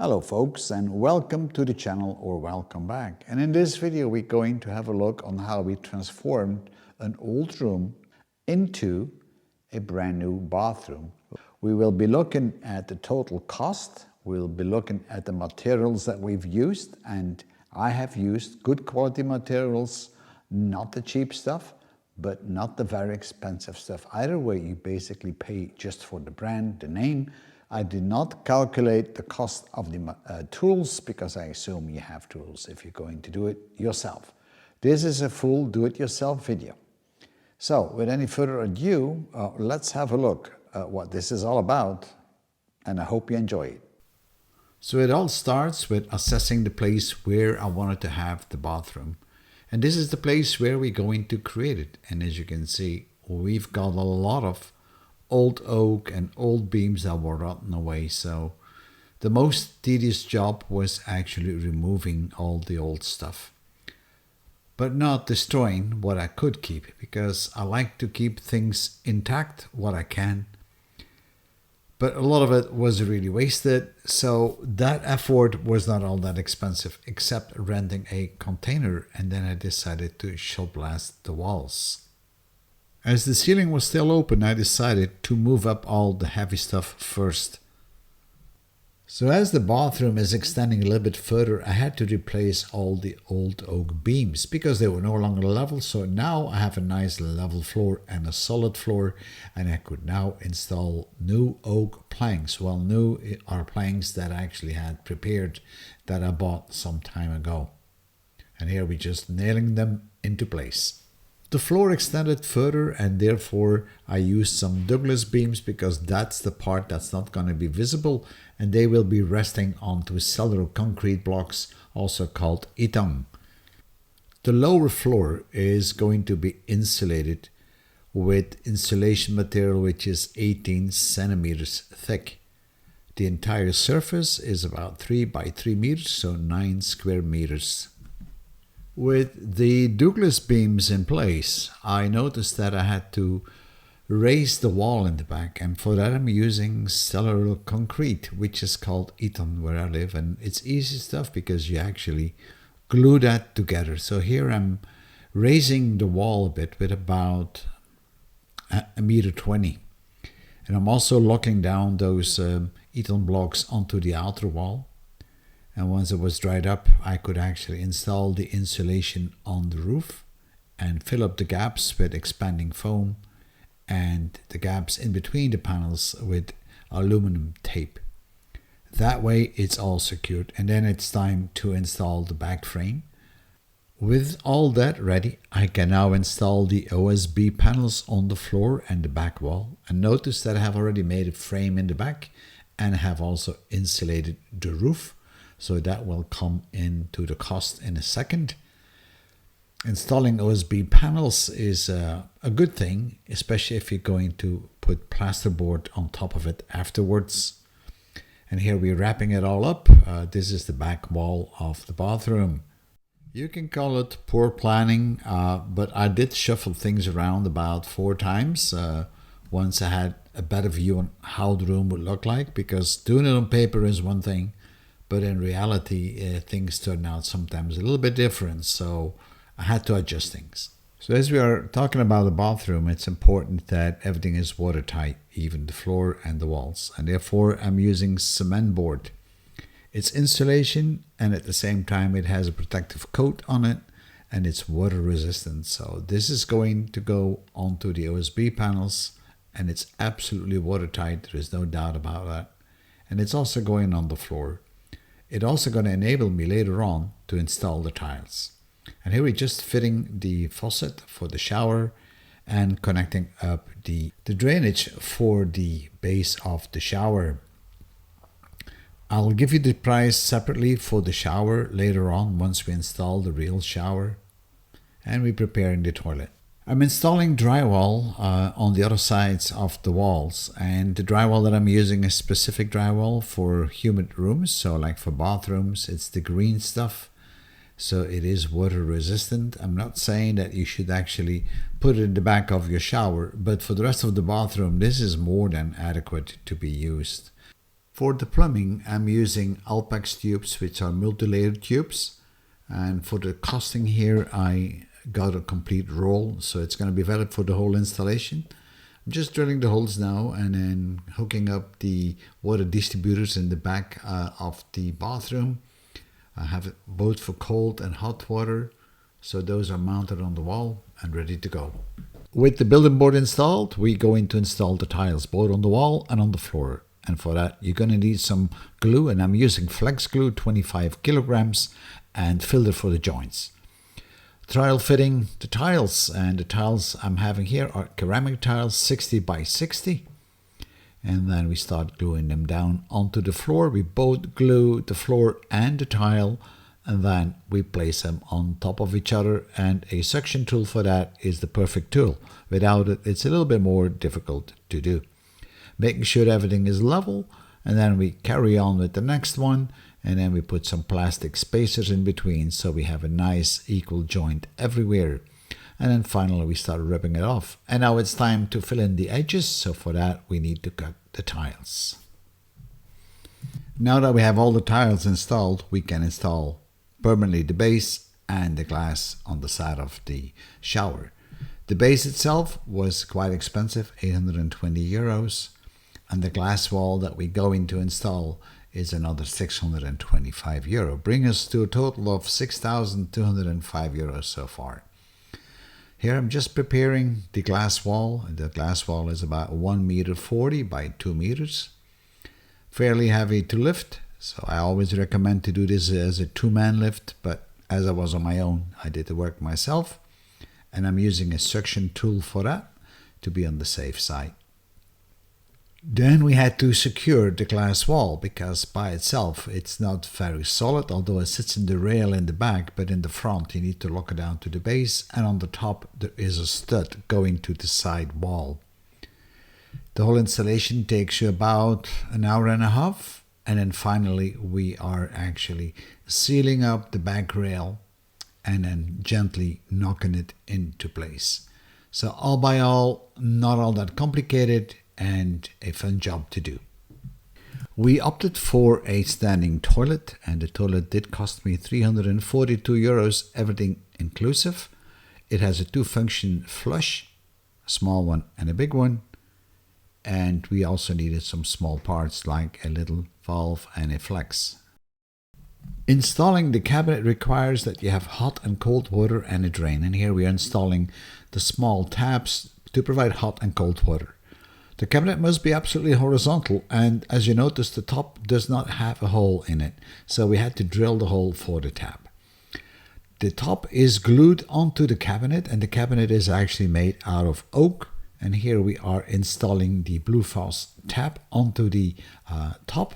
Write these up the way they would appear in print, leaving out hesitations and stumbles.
Hello folks, and welcome to the channel, or welcome back. And in this video we're going to have a look on how we transformed an old room into a brand new bathroom. We will be looking at the total cost, we'll be looking at the materials that we've used, and I have used good quality materials, not the cheap stuff, but not the very expensive stuff. Either way, you basically pay just for the brand, the name. I did not calculate the cost of the tools because I assume you have tools if you're going to do it yourself. This is a full do-it-yourself video. So with any further ado, let's have a look at what this is all about, and I hope you enjoy it. So it all starts with assessing the place where I wanted to have the bathroom. And this is the place where we're going to create it. And as you can see, we've got a lot of old oak and old beams that were rotten away. So the most tedious job was actually removing all the old stuff, but not destroying what I could keep, because I like to keep things intact what I can. But a lot of it was really wasted, so that effort was not all that expensive, except renting a container, and then I decided to shot blast the walls. As the ceiling was still open, I decided to move up all the heavy stuff first. So as the bathroom is extending a little bit further, I had to replace all the old oak beams because they were no longer level. So now I have a nice level floor and a solid floor, and I could now install new oak planks. Well, new are planks that I actually had prepared that I bought some time ago. And here we're just nailing them into place. The floor extended further, and therefore I used some Douglas beams because that's the part that's not going to be visible, and they will be resting onto cellular concrete blocks, also called itang. The lower floor is going to be insulated with insulation material which is 18 centimeters thick. The entire surface is about 3 by 3 meters, so 9 square meters. With the Douglas beams in place, I noticed that I had to raise the wall in the back, and for that I'm using cellular concrete, which is called Eton where I live, and it's easy stuff because you actually glue that together. So here I'm raising the wall a bit with about a meter 20, and I'm also locking down those Eton blocks onto the outer wall. And once it was dried up, I could actually install the insulation on the roof and fill up the gaps with expanding foam and the gaps in between the panels with aluminum tape. That way it's all secured, and then it's time to install the back frame. With all that ready, I can now install the OSB panels on the floor and the back wall. And notice that I have already made a frame in the back and have also insulated the roof. So that will come into the cost in a second. Installing OSB panels is a good thing, especially if you're going to put plasterboard on top of it afterwards. And here we're wrapping it all up. This is the back wall of the bathroom. You can call it poor planning, but I did shuffle things around about 4 times. Once I had a better view on how the room would look like, because doing it on paper is one thing, but in reality, things turn out sometimes a little bit different, so I had to adjust things. So as we are talking about the bathroom, it's important that everything is watertight, even the floor and the walls. And therefore, I'm using cement board. It's insulation, and at the same time, it has a protective coat on it, and it's water resistant. So this is going to go onto the OSB panels, and it's absolutely watertight. There is no doubt about that. And it's also going on the floor. It's also going to enable me later on to install the tiles. And here we're just fitting the faucet for the shower and connecting up the drainage for the base of the shower. I'll give you the price separately for the shower later on once we install the real shower. And we're preparing the toilet. I'm installing drywall on the other sides of the walls, and the drywall that I'm using is specific drywall for humid rooms. So like for bathrooms, it's the green stuff, so it is water resistant. I'm not saying that you should actually put it in the back of your shower, but for the rest of the bathroom, this is more than adequate to be used. For the plumbing, I'm using Alpex tubes, which are multi-layered tubes. And for the costing here, I got a complete roll, so it's going to be valid for the whole installation. I'm just drilling the holes now and then hooking up the water distributors in the back of the bathroom. I have it both for cold and hot water, so those are mounted on the wall and ready to go. With the building board installed, we're going to install the tiles both on the wall and on the floor. And for that, you're going to need some glue, and I'm using flex glue, 25 kilograms, and filter for the joints. Trial fitting the tiles, and the tiles I'm having here are ceramic tiles, 60 by 60. And then we start gluing them down onto the floor. We both glue the floor and the tile, and then we place them on top of each other, and a suction tool for that is the perfect tool. Without it, it's a little bit more difficult to do. Making sure everything is level, and then we carry on with the next one, and then we put some plastic spacers in between so we have a nice equal joint everywhere. And then finally we start ripping it off. And now it's time to fill in the edges, so for that we need to cut the tiles. Now that we have all the tiles installed, we can install permanently the base and the glass on the side of the shower. The base itself was quite expensive, 820 euros. And the glass wall that we're going to install is another 625 euro, bringing us to a total of 6,205 euros so far. Here I'm just preparing the glass wall. The glass wall is about 1.40 meters by 2 meters. Fairly heavy to lift, so I always recommend to do this as a two-man lift, but as I was on my own, I did the work myself. And I'm using a suction tool for that to be on the safe side. Then we had to secure the glass wall because by itself it's not very solid, although it sits in the rail in the back, but in the front you need to lock it down to the base, and on the top there is a stud going to the side wall. The whole installation takes you about an hour and a half, and then finally we are actually sealing up the back rail and then gently knocking it into place. So all by all, not all that complicated, and a fun job to do. We opted for a standing toilet, and the toilet did cost me 342 euros, everything inclusive. It has a two-function flush, a small one and a big one, and we also needed some small parts like a little valve and a flex. Installing the cabinet requires that you have hot and cold water and a drain, and here we are installing the small taps to provide hot and cold water. The cabinet must be absolutely horizontal, and as you notice, the top does not have a hole in it, so we had to drill the hole for the tap. The top is glued onto the cabinet, and the cabinet is actually made out of oak, and here we are installing the Blue Foss tap onto the top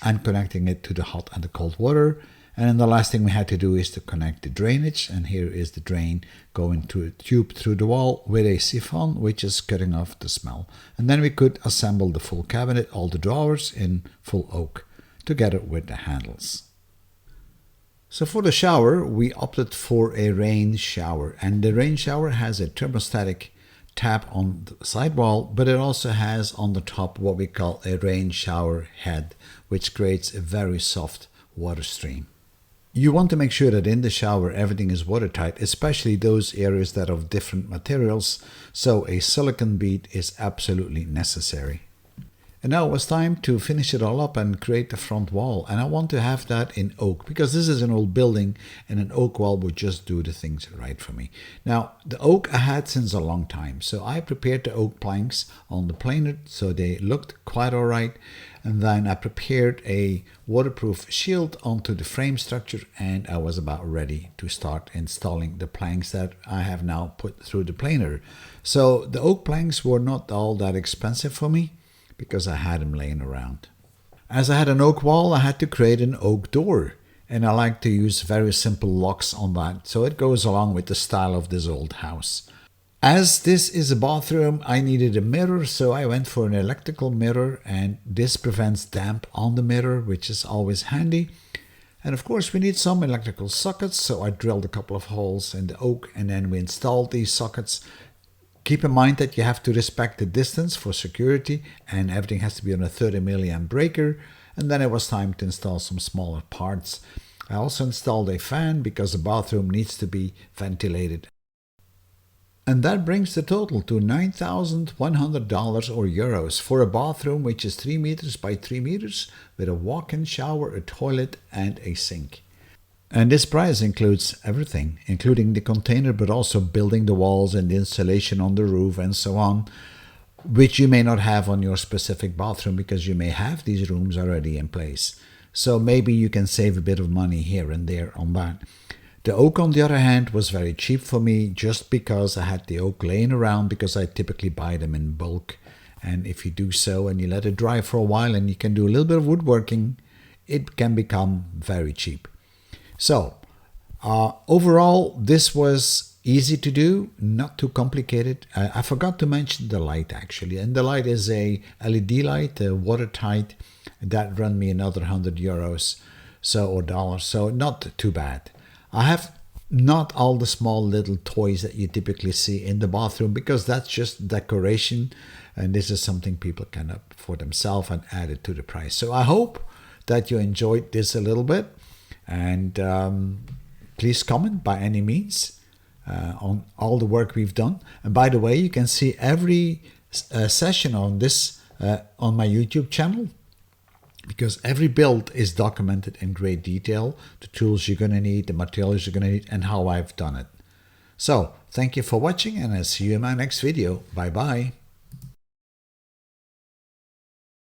and connecting it to the hot and the cold water. And then the last thing we had to do is to connect the drainage, and here is the drain going to a tube through the wall with a siphon, which is cutting off the smell. And then we could assemble the full cabinet, all the drawers in full oak, together with the handles. So for the shower, we opted for a rain shower, and the rain shower has a thermostatic tap on the side wall, but it also has on the top what we call a rain shower head, which creates a very soft water stream. You want to make sure that in the shower everything is watertight, especially those areas that are of different materials, so a silicone bead is absolutely necessary. And now it was time to finish it all up and create the front wall, and I want to have that in oak because this is an old building and an oak wall would just do the things right for me. Now the oak I had since a long time, so I prepared the oak planks on the planer so they looked quite alright, and then I prepared a waterproof shield onto the frame structure, and I was about ready to start installing the planks that I have now put through the planer. So the oak planks were not all that expensive for me, because I had them laying around. As I had an oak wall, I had to create an oak door, and I like to use very simple locks on that, so it goes along with the style of this old house. As this is a bathroom, I needed a mirror, so I went for an electrical mirror, and this prevents damp on the mirror, which is always handy. And of course we need some electrical sockets, so I drilled a couple of holes in the oak, and then we installed these sockets Keep in mind that you have to respect the distance for security, and everything has to be on a 30 milliamp breaker. And then it was time to install some smaller parts. I also installed a fan because the bathroom needs to be ventilated. And that brings the total to $9,100 or euros for a bathroom which is 3 meters by 3 meters with a walk-in shower, a toilet and a sink. And this price includes everything, including the container, but also building the walls and the installation on the roof and so on, which you may not have on your specific bathroom because you may have these rooms already in place. So maybe you can save a bit of money here and there on that. The oak, on the other hand, was very cheap for me just because I had the oak laying around, because I typically buy them in bulk. And if you do so and you let it dry for a while and you can do a little bit of woodworking, it can become very cheap. So overall, this was easy to do, not too complicated. I forgot to mention the light actually, and the light is a LED light, watertight. That run me another 100 euros or dollars, so not too bad. I have not all the small little toys that you typically see in the bathroom because that's just decoration, and this is something people can up for themselves and add it to the price. So I hope that you enjoyed this a little bit, and please comment by any means on all the work we've done. And by the way, you can see every session on this on my YouTube channel, because every build is documented in great detail, the tools you're going to need, the materials you're going to need, and how I've done it. So, thank you for watching, and I'll see you in my next video. Bye-bye.